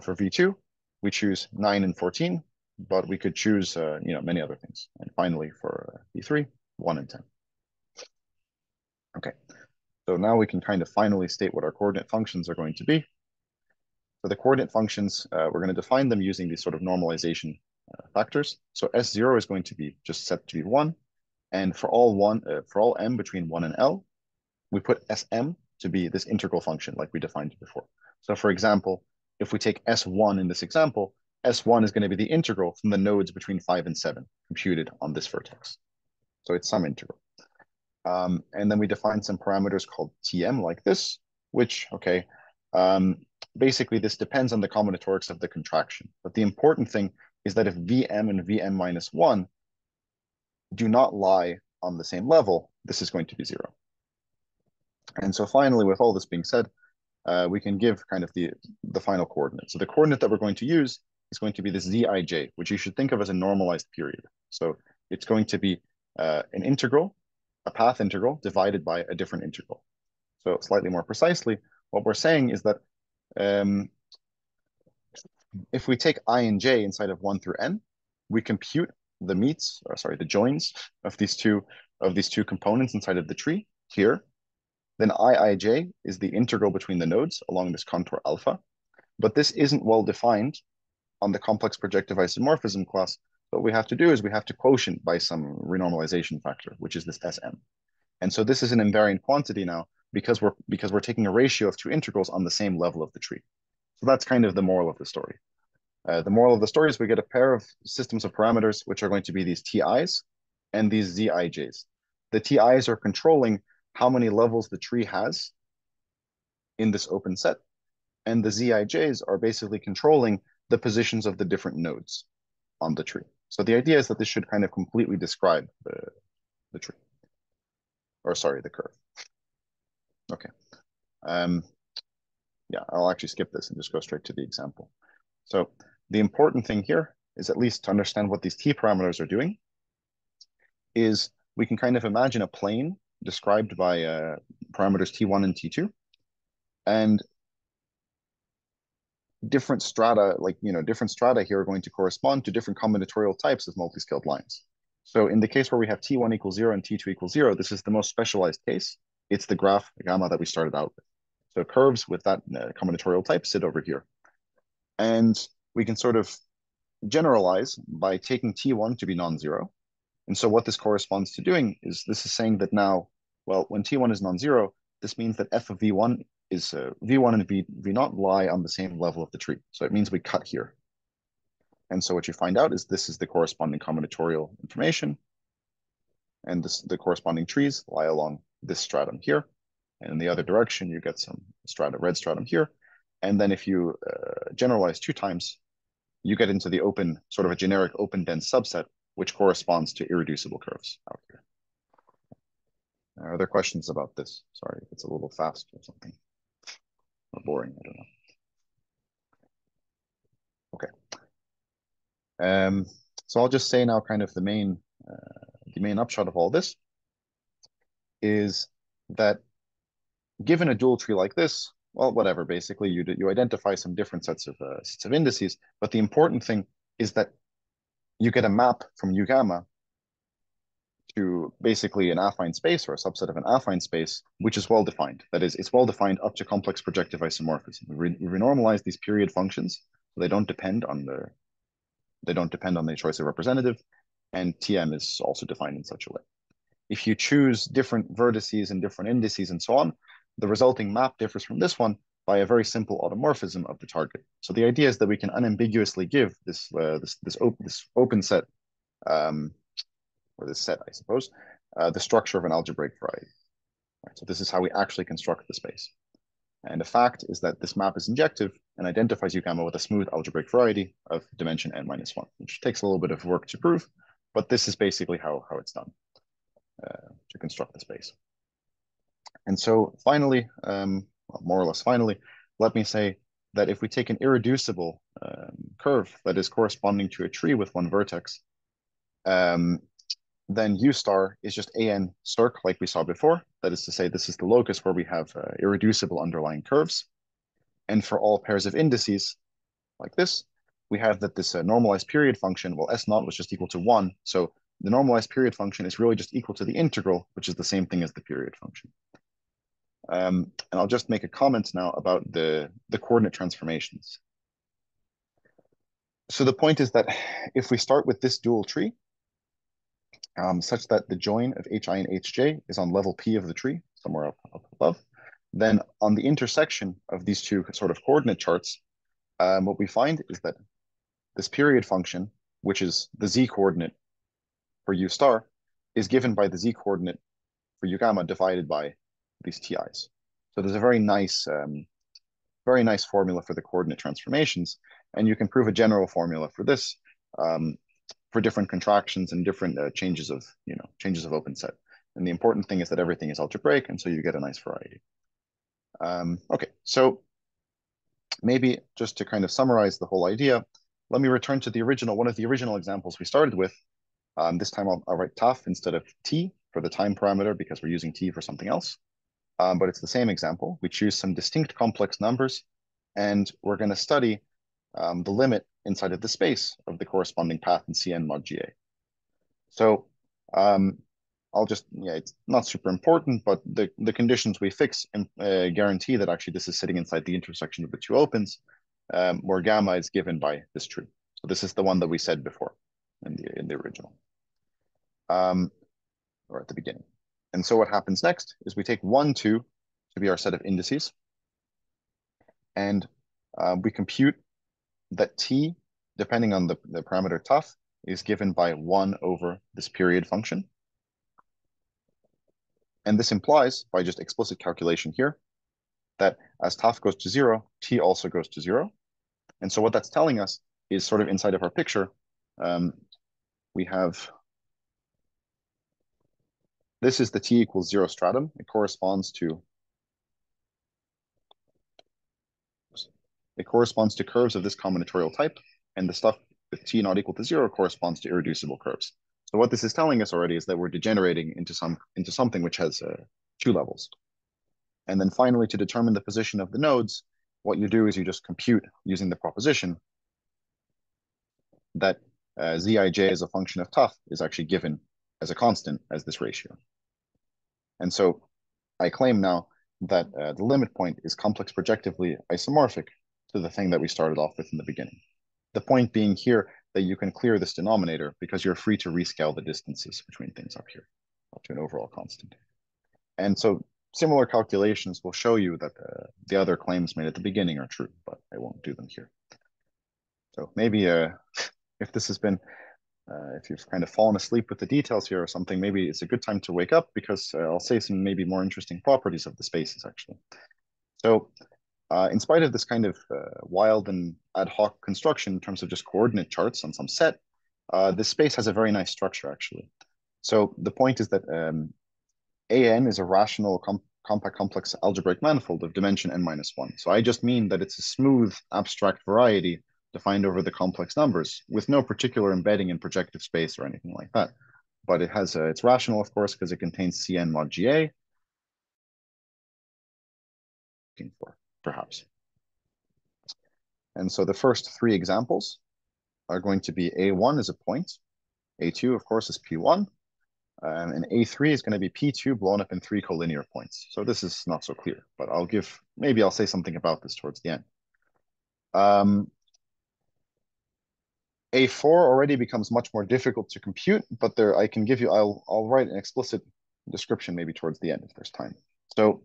For V2, we choose 9 and 14, but we could choose many other things. And finally, for V3, 1 and 10. Okay, so now we can kind of finally state what our coordinate functions are going to be. For the coordinate functions, we're going to define them using these sort of normalization factors. So S0 is going to be just set to be 1. And for all m between 1 and L, we put Sm to be this integral function like we defined it before. So for example, if we take S1 in this example, S1 is going to be the integral from the nodes between 5 and 7 computed on this vertex. So it's some integral. And then we define some parameters called Tm like this, which, okay, basically this depends on the combinatorics of the contraction. But the important thing is that if Vm and Vm minus 1 do not lie on the same level, this is going to be 0. And so finally, with all this being said, we can give kind of the final coordinate. So the coordinate that we're going to use is going to be this Zij, which you should think of as a normalized period. So it's going to be an integral, a path integral divided by a different integral. So slightly more precisely, what we're saying is that if we take I and j inside of 1 through n, we compute the the joins of these two components inside of the tree here. Then Iij is the integral between the nodes along this contour alpha. But this isn't well defined on the complex projective isomorphism class. What we have to do is we have to quotient by some renormalization factor, which is this Sm. And so this is an invariant quantity now because we're taking a ratio of two integrals on the same level of the tree. So that's kind of the moral of the story. The moral of the story is we get a pair of systems of parameters, which are going to be these Ti's and these Zij's. The Ti's are controlling how many levels the tree has in this open set, and the Zij's are basically controlling the positions of the different nodes on the tree. So the idea is that this should kind of completely describe the tree, or sorry, the curve. Okay. Yeah, I'll actually skip this and just go straight to the example. So the important thing here is, at least to understand what these T parameters are doing, is we can kind of imagine a plane described by parameters T1 and T2, and different strata, different strata here are going to correspond to different combinatorial types of multi-scaled lines. So in the case where we have T1 equals 0 and T2 equals 0, this is the most specialized case. It's the graph gamma that we started out with. So curves with that combinatorial type sit over here. And we can sort of generalize by taking T1 to be non-zero. And so what this corresponds to doing is, this is saying that now, well, when T1 is non-zero, this means that f of V1 is V1 and V0 lie on the same level of the tree. So it means we cut here. And so what you find out is this is the corresponding combinatorial information. And the corresponding trees lie along this stratum here. And in the other direction, you get some red stratum here. And then if you generalize 2 times, you get into the open, sort of a generic open dense subset, which corresponds to irreducible curves out here. Are there questions about this? Sorry if it's a little fast or something, or boring, I don't know. Okay. So I'll just say now kind of the main upshot of all this is that given a dual tree like this, well, whatever, basically you identify some different sets of indices, but the important thing is that you get a map from U gamma to basically an affine space, or a subset of an affine space, which is well defined. That is, it's well defined up to complex projective isomorphism. We renormalize these period functions, so they don't depend on the choice of representative, and Tm is also defined in such a way. If you choose different vertices and different indices and so on, the resulting map differs from this one by a very simple automorphism of the target. So the idea is that we can unambiguously give this open set, or this set, I suppose, the structure of an algebraic variety. Right, so this is how we actually construct the space. And the fact is that this map is injective and identifies U gamma with a smooth algebraic variety of dimension n-1, which takes a little bit of work to prove, but this is basically how it's done to construct the space. And so finally, more or less finally, let me say that if we take an irreducible curve that is corresponding to a tree with one vertex, then U star is just an circ like we saw before. That is to say, this is the locus where we have irreducible underlying curves. And for all pairs of indices like this, we have that this normalized period function, well, S0 was just equal to 1. So the normalized period function is really just equal to the integral, which is the same thing as the period function. And I'll just make a comment now about the coordinate transformations. So the point is that if we start with this dual tree, such that the join of hi and hj is on level p of the tree, somewhere up above, then on the intersection of these two sort of coordinate charts, what we find is that this period function, which is the z coordinate for U star, is given by the z coordinate for U gamma divided by these ti's. So there's a very nice formula for the coordinate transformations, and you can prove a general formula for this for different contractions and different changes of open set. And the important thing is that everything is algebraic, and so you get a nice variety. Okay, so maybe just to kind of summarize the whole idea, let me return to one of the original examples we started with. This time I'll write taf instead of t for the time parameter because we're using t for something else. But it's the same example. We choose some distinct complex numbers, and we're going to study the limit inside of the space of the corresponding path in Cn mod Ga. So I'll just, it's not super important, but the conditions we fix guarantee that actually this is sitting inside the intersection of the two opens, where gamma is given by this tree. So this is the one that we said before in the original, or at the beginning. And so what happens next is we take 1, 2 to be our set of indices, and we compute that t, depending on the parameter taf, is given by 1 over this period function. And this implies, by just explicit calculation here, that as taf goes to 0, t also goes to 0. And so what that's telling us is sort of inside of our picture, we have, this is the t equals 0 stratum. It corresponds to curves of this combinatorial type, and the stuff with t not equal to 0 corresponds to irreducible curves. So what this is telling us already is that we're degenerating into something which has 2 levels. And then finally, to determine the position of the nodes, what you do is you just compute using the proposition that Zij as a function of taf is actually given as a constant as this ratio. And so I claim now that the limit point is complex projectively isomorphic to the thing that we started off with in the beginning. The point being here that you can clear this denominator because you're free to rescale the distances between things up here up to an overall constant. And so similar calculations will show you that the other claims made at the beginning are true, but I won't do them here. So maybe if this has been, if you've kind of fallen asleep with the details here or something, maybe it's a good time to wake up because I'll say some maybe more interesting properties of the spaces actually. So in spite of this kind of wild and ad hoc construction in terms of just coordinate charts on some set, this space has a very nice structure actually. So the point is that AN is a rational compact complex algebraic manifold of dimension n-1. So I just mean that it's a smooth abstract variety defined over the complex numbers with no particular embedding in projective space or anything like that. But it has it's rational, of course, because it contains Cn mod Ga. Looking for, perhaps. And so the first 3 examples are going to be A1 is a point, A2, of course, is P1, and A3 is going to be P2 blown up in 3 collinear points. So this is not so clear, but maybe I'll say something about this towards the end. A4 already becomes much more difficult to compute, but I can give you, I'll write an explicit description maybe towards the end if there's time. So,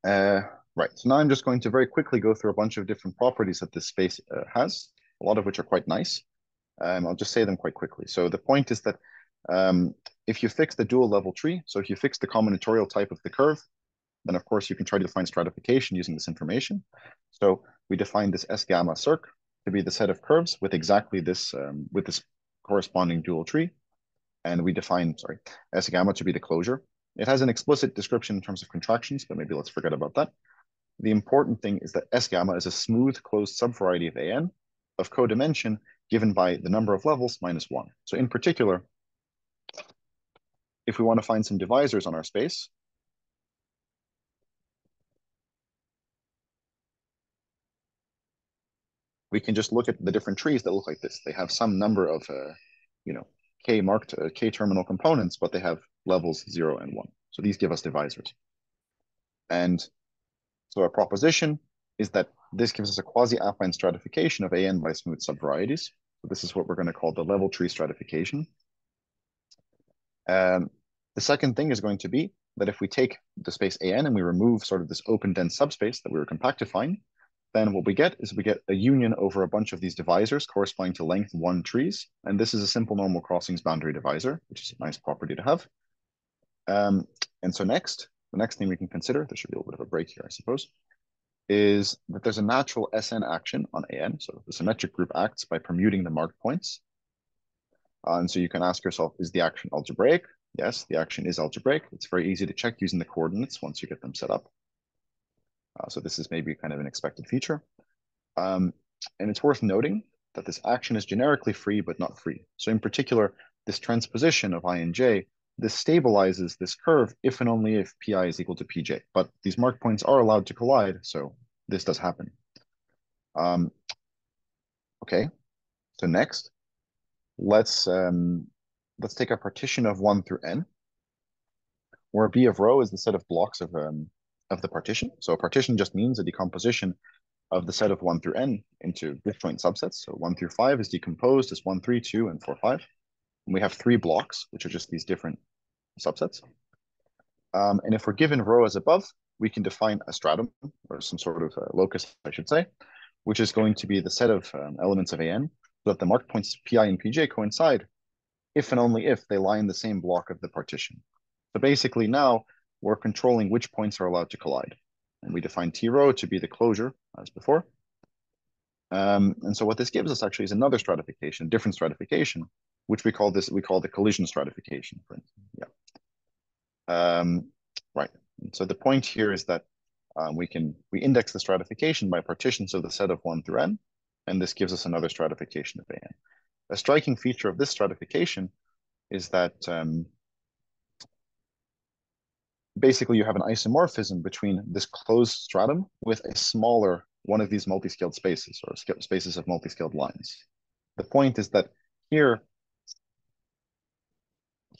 right, so now I'm just going to very quickly go through a bunch of different properties that this space has, a lot of which are quite nice. I'll just say them quite quickly. So the point is that if you fix the dual level tree, so if you fix the combinatorial type of the curve, then of course you can try to define stratification using this information. So we define this S gamma circ to be the set of curves with exactly this, with this corresponding dual tree. And we define, S gamma to be the closure. It has an explicit description in terms of contractions, but maybe let's forget about that. The important thing is that S gamma is a smooth closed subvariety of AN of codimension given by the number of levels minus 1. So in particular, if we want to find some divisors on our space, we can just look at the different trees that look like this. They have some number of, K marked K terminal components, but they have levels 0 and 1. So these give us divisors. And so our proposition is that this gives us a quasi-affine stratification of AN by smooth subvarieties. So this is what we're going to call the level tree stratification. The second thing is going to be that if we take the space AN and we remove sort of this open dense subspace that we were compactifying, then what we get is we get a union over a bunch of these divisors corresponding to length 1 trees. And this is a simple normal crossings boundary divisor, which is a nice property to have. And so the next thing we can consider, there should be a little bit of a break here, I suppose, is that there's a natural SN action on AN. So the symmetric group acts by permuting the marked points. And so you can ask yourself, is the action algebraic? Yes, the action is algebraic. It's very easy to check using the coordinates once you get them set up. So this is maybe kind of an expected feature. And it's worth noting that this action is generically free but not free. So in particular, this transposition of I and j, this stabilizes this curve if and only if pi is equal to pj. But these mark points are allowed to collide, so this does happen. Okay, so next, let's take a partition of 1 through n, where B of rho is the set of blocks of the partition. So a partition just means a decomposition of the set of 1 through n into disjoint subsets. So 1 through 5 is decomposed as 1, 3, 2, and 4, 5. And we have 3 blocks, which are just these different subsets. And if we're given rho as above, we can define a stratum, or some sort of locus, I should say, which is going to be the set of elements of an, so that the mark points pi and pj coincide if and only if they lie in the same block of the partition. So basically now we're controlling which points are allowed to collide. And we define T rho to be the closure as before. And so what this gives us actually is another stratification, different stratification, which we call the collision stratification, for instance. Yeah. Right. And so the point here is that we index the stratification by partitions of the set of 1 through n, and this gives us another stratification of an. A striking feature of this stratification is that basically you have an isomorphism between this closed stratum with a smaller one of these multi-scaled spaces, or spaces of multi-scaled lines. The point is that here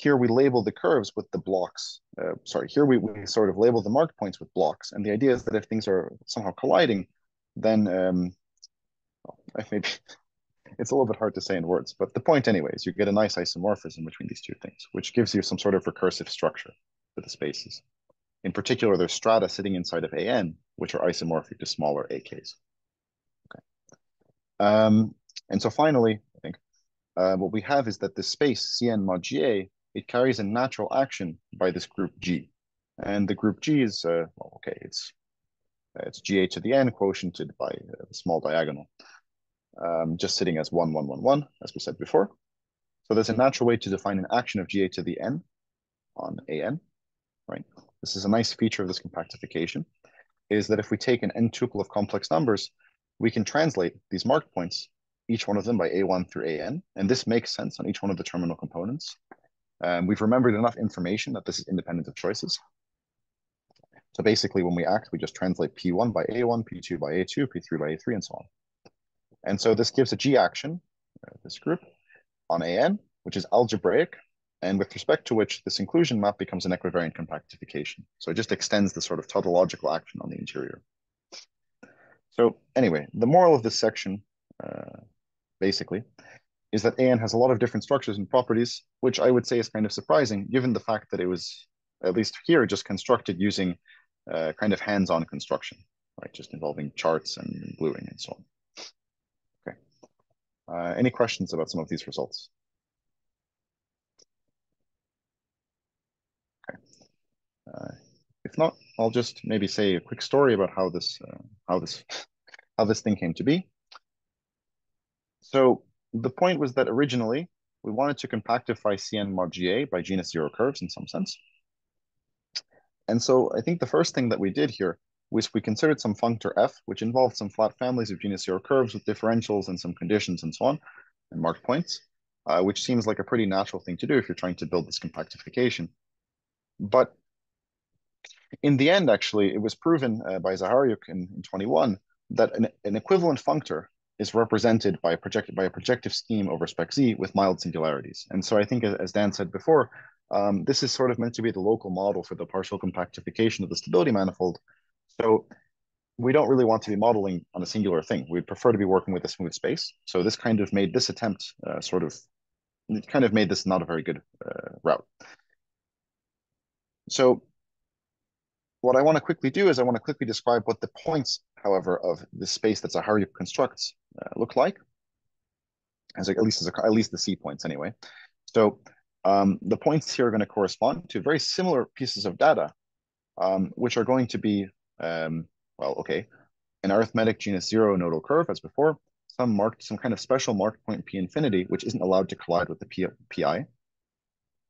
we label the curves with the blocks. Here we sort of label the mark points with blocks. And the idea is that if things are somehow colliding, then maybe it's a little bit hard to say in words, but the point anyway is you get a nice isomorphism between these two things, which gives you some sort of recursive structure for the spaces. In particular, there's strata sitting inside of an, which are isomorphic to smaller AKs. Okay. And so finally, I think what we have is that the space Cn mod Ga, it carries a natural action by this group G. And the group G is, well, okay, it's Ga to the n quotiented by a small diagonal, just sitting as 1, 1, 1, 1, as we said before. So there's a natural way to define an action of Ga to the n on an, right? This is a nice feature of this compactification, is that if we take an n tuple of complex numbers, we can translate these mark points, each one of them by a1 through an, and this makes sense on each one of the terminal components. We've remembered enough information that this is independent of choices. So basically when we act, we just translate P1 by A1, P2 by A2, P3 by A3, and so on. And so this gives a G action, this group, on AN, which is algebraic, and with respect to which this inclusion map becomes an equivariant compactification. So it just extends the sort of tautological action on the interior. So anyway, the moral of this section, basically, is that AN has a lot of different structures and properties, which I would say is kind of surprising, given the fact that it was, at least here, just constructed using kind of hands-on construction, right? Just involving charts and gluing and so on. Okay. Any questions about some of these results? Okay. If not, I'll just maybe say a quick story about how this thing came to be. So the point was that originally we wanted to compactify Cn mod Ga by genus zero curves in some sense. And so I think the first thing that we did here was we considered some functor f, which involved some flat families of genus zero curves with differentials and some conditions and so on, and marked points, which seems like a pretty natural thing to do if you're trying to build this compactification. But in the end, actually, it was proven by Zaharyuk in 21 that an equivalent functor is represented by a projective scheme over spec Z with mild singularities. And so I think, as Dan said before, this is sort of meant to be the local model for the partial compactification of the stability manifold. So we don't really want to be modeling on a singular thing. We'd prefer to be working with a smooth space. So this kind of made this attempt made this not a very good route. So what I want to quickly do is I want to quickly describe what the points, however, of the space that Zaharyuk constructs look like, at least the C points anyway. So the points here are going to correspond to very similar pieces of data, which are going to be, an arithmetic genus zero nodal curve as before, some kind of special marked point P infinity, which isn't allowed to collide with the PI,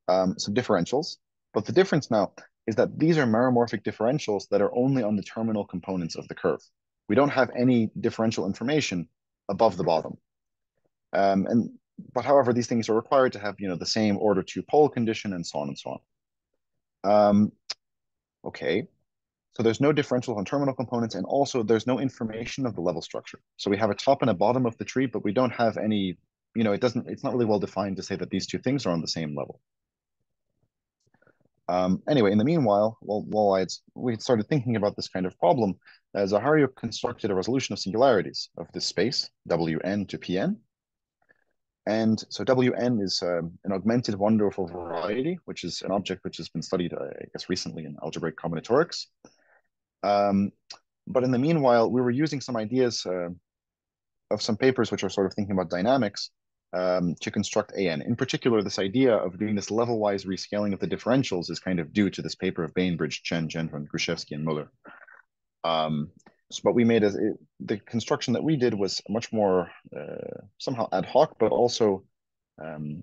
some differentials. But the difference now is that these are meromorphic differentials that are only on the terminal components of the curve. We don't have any differential information above the bottom. But however, these things are required to have, the same order 2 pole condition and so on and so on. Okay. So there's no differential on terminal components, and also there's no information of the level structure. So we have a top and a bottom of the tree, but we don't have any, it's not really well defined to say that these two things are on the same level. Anyway, in the meanwhile, we had started thinking about this kind of problem, Zahario constructed a resolution of singularities of this space, Wn to Pn. And so Wn is an augmented wonderful variety, which is an object which has been studied, I guess, recently in algebraic combinatorics. But in the meanwhile, we were using some ideas of some papers which are sort of thinking about dynamics to construct AN. In particular, this idea of doing this level-wise rescaling of the differentials is kind of due to this paper of Bainbridge, Chen, Gendron, Gruszewski, and Muller. But we made the construction that we did was much more somehow ad hoc, but also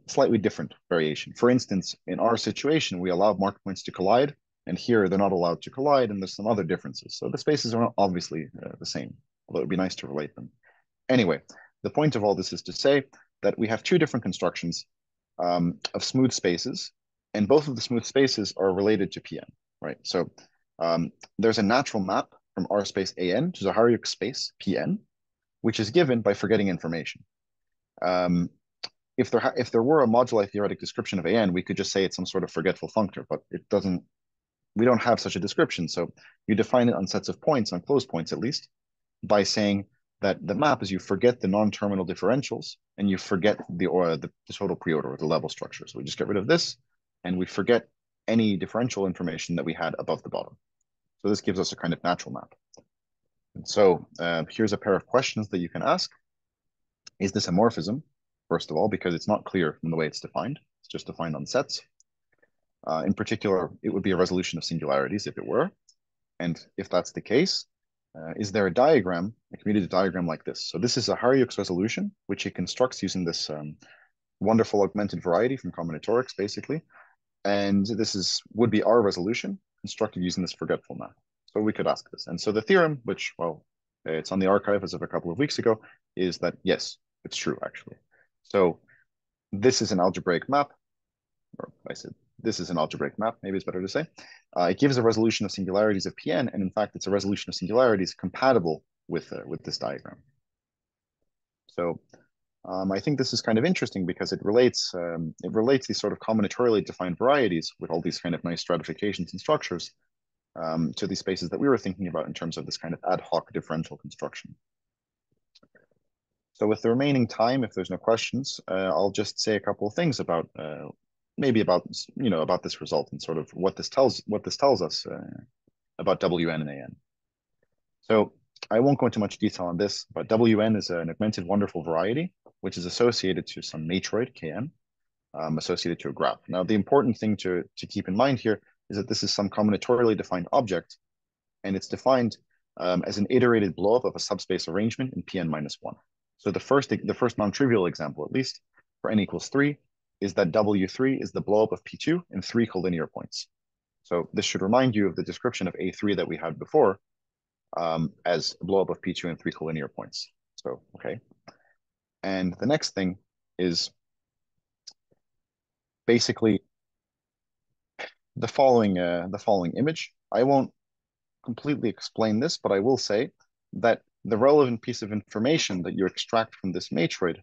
slightly different variation. For instance, in our situation, we allow mark points to collide, and here they're not allowed to collide, and there's some other differences. So the spaces are not obviously the same, although it would be nice to relate them. Anyway, the point of all this is to say that we have two different constructions of smooth spaces, and both of the smooth spaces are related to Pn, right? So there's a natural map from R space AN to Zaharyuk space Pn, which is given by forgetting information. If there were a moduli theoretic description of AN, we could just say it's some sort of forgetful functor, but we don't have such a description. So you define it on sets of points, on closed points at least, by saying that the map is you forget the non-terminal differentials and you forget the total preorder or the level structure. So we just get rid of this and we forget any differential information that we had above the bottom. So this gives us a kind of natural map. And so here's a pair of questions that you can ask. Is this a morphism? First of all, because it's not clear from the way it's defined. It's just defined on sets. In particular, it would be a resolution of singularities if it were. And if that's the case, is there a diagram, a commutative diagram like this? So this is Zaharyuk's resolution, which he constructs using this wonderful augmented variety from combinatorics, basically. And this would be our resolution constructed using this forgetful map. So we could ask this. And so the theorem, which, well, it's on the archive as of a couple of weeks ago, is that, yes, it's true, actually. So this is an algebraic map, or I said, this is an algebraic map, maybe it's better to say. It gives a resolution of singularities of Pn, and in fact, it's a resolution of singularities compatible with this diagram. So I think this is kind of interesting because it relates these sort of combinatorially defined varieties with all these kind of nice stratifications and structures to these spaces that we were thinking about in terms of this kind of ad hoc differential construction. So with the remaining time, if there's no questions, I'll just say a couple of things about maybe about this result and sort of what this tells us about Wn and An. So I won't go into much detail on this, but Wn is an augmented wonderful variety, which is associated to some matroid Kn, associated to a graph. Now, the important thing to keep in mind here is that this is some combinatorially defined object, and it's defined as an iterated blowup of a subspace arrangement in Pn minus 1. So the first non-trivial example, at least, for n equals 3, is that W3 is the blowup of P2 in 3 collinear points. So this should remind you of the description of A3 that we had before as a blowup of P2 in 3 collinear points. So, okay. And the next thing is basically the following image. I won't completely explain this, but I will say that the relevant piece of information that you extract from this matroid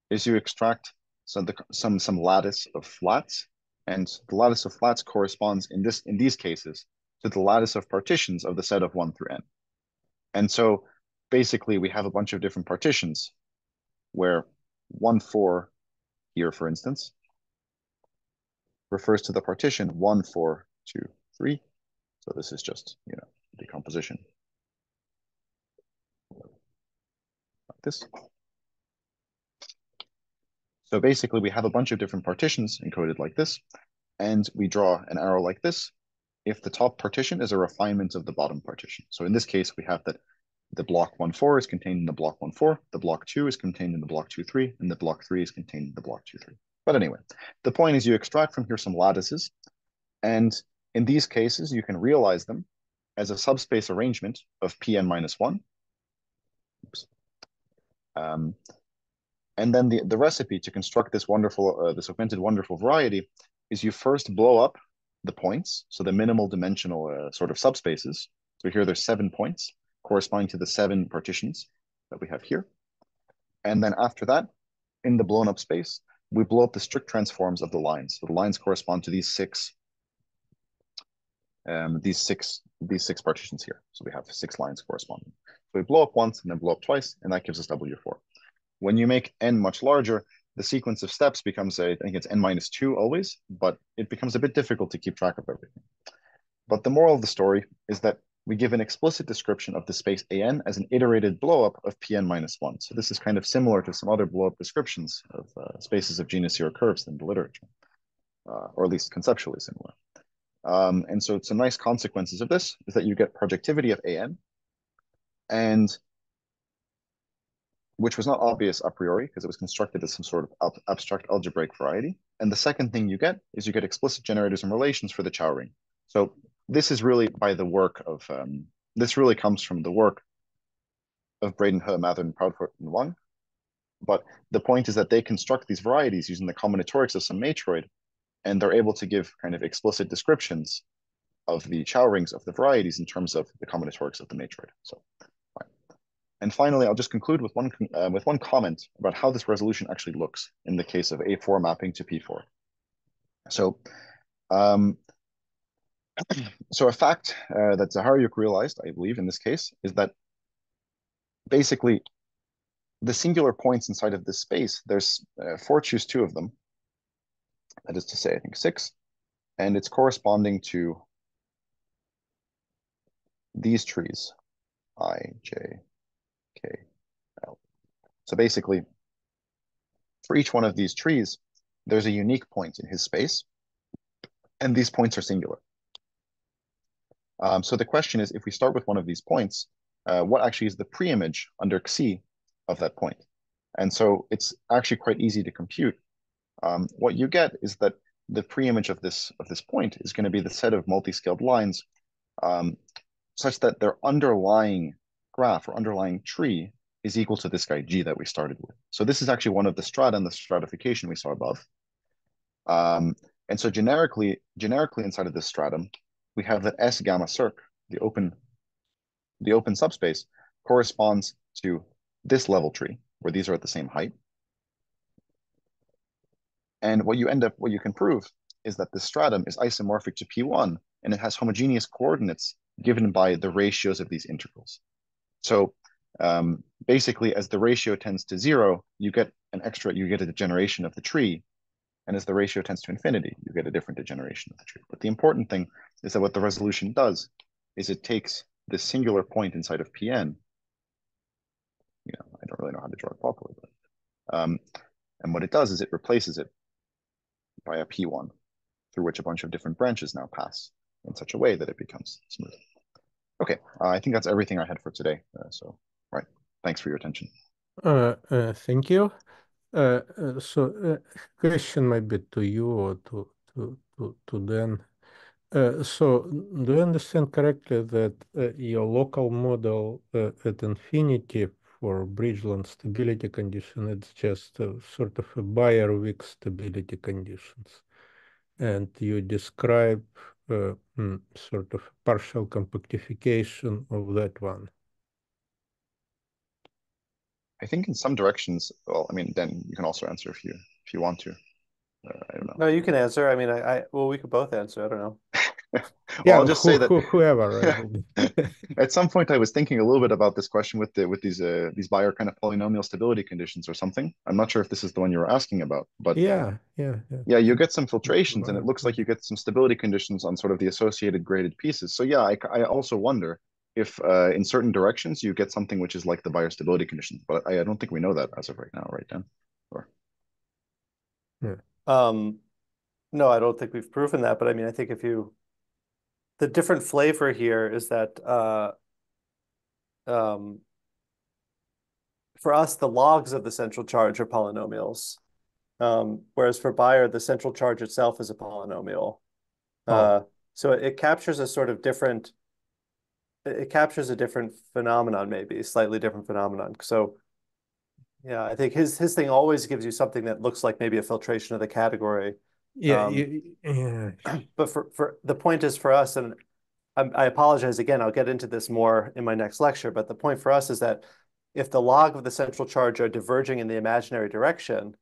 is you extract some lattice of flats, and the lattice of flats corresponds in these cases to the lattice of partitions of the set of 1 through n. And so basically we have a bunch of different partitions where 1, 4 here, for instance, refers to the partition 1, 4, 2, 3. So this is just, decomposition. Like this. So basically we have a bunch of different partitions encoded like this, and we draw an arrow like this if the top partition is a refinement of the bottom partition. So in this case, we have that the block 1, 4 is contained in the block 1, 4, the block 2 is contained in the block 2, 3, and the block 3 is contained in the block 2, 3. But anyway, the point is you extract from here some lattices, and in these cases, you can realize them as a subspace arrangement of Pn minus 1. Oops. And then the recipe to construct this wonderful, this augmented wonderful variety is you first blow up the points, so the minimal dimensional sort of subspaces. So here there's 7 points corresponding to the 7 partitions that we have here. And then after that, in the blown up space, we blow up the strict transforms of the lines. So the lines correspond to these six partitions here. So we have 6 lines corresponding. So we blow up once and then blow up twice, and that gives us W4. When you make n much larger, the sequence of steps becomes, I think it's n minus 2 always, but it becomes a bit difficult to keep track of everything. But the moral of the story is that we give an explicit description of the space AN as an iterated blowup of Pn minus 1. So this is kind of similar to some other blowup descriptions of spaces of genus zero curves in the literature, or at least conceptually similar. And so some nice consequences of this is that you get projectivity of AN, and which was not obvious a priori because it was constructed as some sort of abstract algebraic variety. And the second thing you get is you get explicit generators and relations for the Chow ring. So this is really by the work of, this really comes from the work of Braden, He, Mather, and Proudfoot and Wang. But the point is that they construct these varieties using the combinatorics of some matroid, and they're able to give kind of explicit descriptions of the Chow rings of the varieties in terms of the combinatorics of the matroid. So, fine. And finally, I'll just conclude with one comment about how this resolution actually looks in the case of A4 mapping to P4. So, so a fact that Zaharyuk realized, I believe, in this case, is that basically the singular points inside of this space, there's 4, choose 2 of them. That is to say, I think 6, and it's corresponding to these trees, I, J, K, L. So basically, for each one of these trees, there's a unique point in his space, and these points are singular. So the question is, if we start with one of these points, what actually is the preimage under Xi of that point? And so it's actually quite easy to compute. What you get is that the preimage of this point is going to be the set of multi-scaled lines such that their underlying graph or underlying tree is equal to this guy G that we started with. So this is actually one of the strata and the stratification we saw above. And so generically inside of this stratum, we have that S gamma circ, the open subspace, corresponds to this level tree, where these are at the same height. And what you can prove is that the stratum is isomorphic to P1, and it has homogeneous coordinates given by the ratios of these integrals. So basically, as the ratio tends to 0, you get a degeneration of the tree. And as the ratio tends to infinity, you get a different degeneration of the tree. But the important thing is that what the resolution does is it takes this singular point inside of Pn. I don't really know how to draw it properly, but and what it does is it replaces it by a P1 through which a bunch of different branches now pass in such a way that it becomes smooth. Okay, I think that's everything I had for today. Right, thanks for your attention. Thank you. So question maybe to you or to Dan. So do you understand correctly that your local model at infinity for Bridgeland stability condition, it's just sort of a Bayer-Wick stability conditions, and you describe sort of partial compactification of that one? I think in some directions, well, I mean, then you can also answer if you want to. I don't know. No, you can answer. I mean, well, we could both answer. I don't know. Well, Yeah, I'll just say that whoever. Right? At some point I was thinking a little bit about this question with these Bayer kind of polynomial stability conditions or something. I'm not sure if this is the one you were asking about, but yeah, you get some filtrations, and it looks like you get some stability conditions on sort of the associated graded pieces. So yeah, I also wonder if in certain directions you get something which is like the Bayer stability conditions, but I don't think we know that as of right now, right, Dan? Or... Yeah. No, I don't think we've proven that, but I mean, I think the different flavor here is that for us, the logs of the central charge are polynomials, whereas for Bayer, the central charge itself is a polynomial. So it captures a sort of different, it captures a different phenomenon, maybe a slightly different phenomenon. So Yeah, I think his thing always gives you something that looks like maybe a filtration of the category. Yeah, Yeah. But for the point is for us, and I apologize again, I'll get into this more in my next lecture, but the point for us is that if the log of the central charge are diverging in the imaginary direction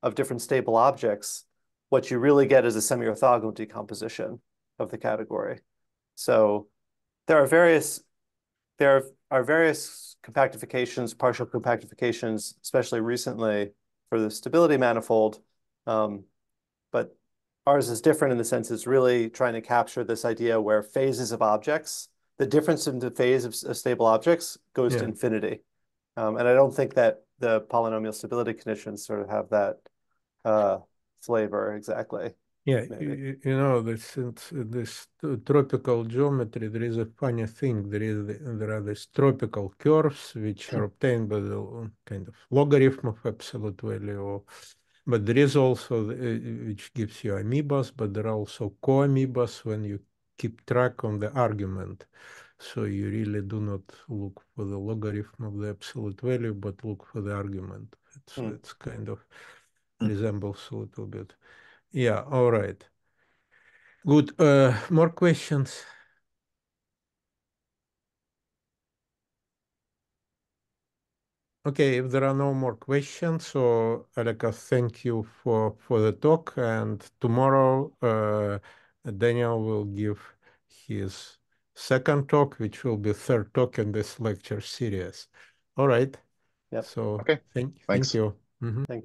of different stable objects, what you really get is a semiorthogonal decomposition of the category. So there are various compactifications, partial compactifications, especially recently for the stability manifold. But ours is different in the sense it's really trying to capture this idea where phases of objects, the difference in the phase of stable objects goes to infinity. And I don't think that the polynomial stability conditions sort of have that flavor exactly. Yeah, Maybe. you know, this tropical geometry, there is a funny thing. There are these tropical curves which are obtained by the kind of logarithm of absolute value. But there is also, which gives you amoebas, but there are also co-amoebas when you keep track on the argument. So you really do not look for the logarithm of the absolute value, but look for the argument. It's kind of resembles a little bit. Yeah, all right. Good. More questions? Okay, if there are no more questions, so Alekos, thank you for the talk. And tomorrow, Daniel will give his second talk, which will be third talk in this lecture series. All right. Yep. So Okay. thank Thanks. you. Thank you.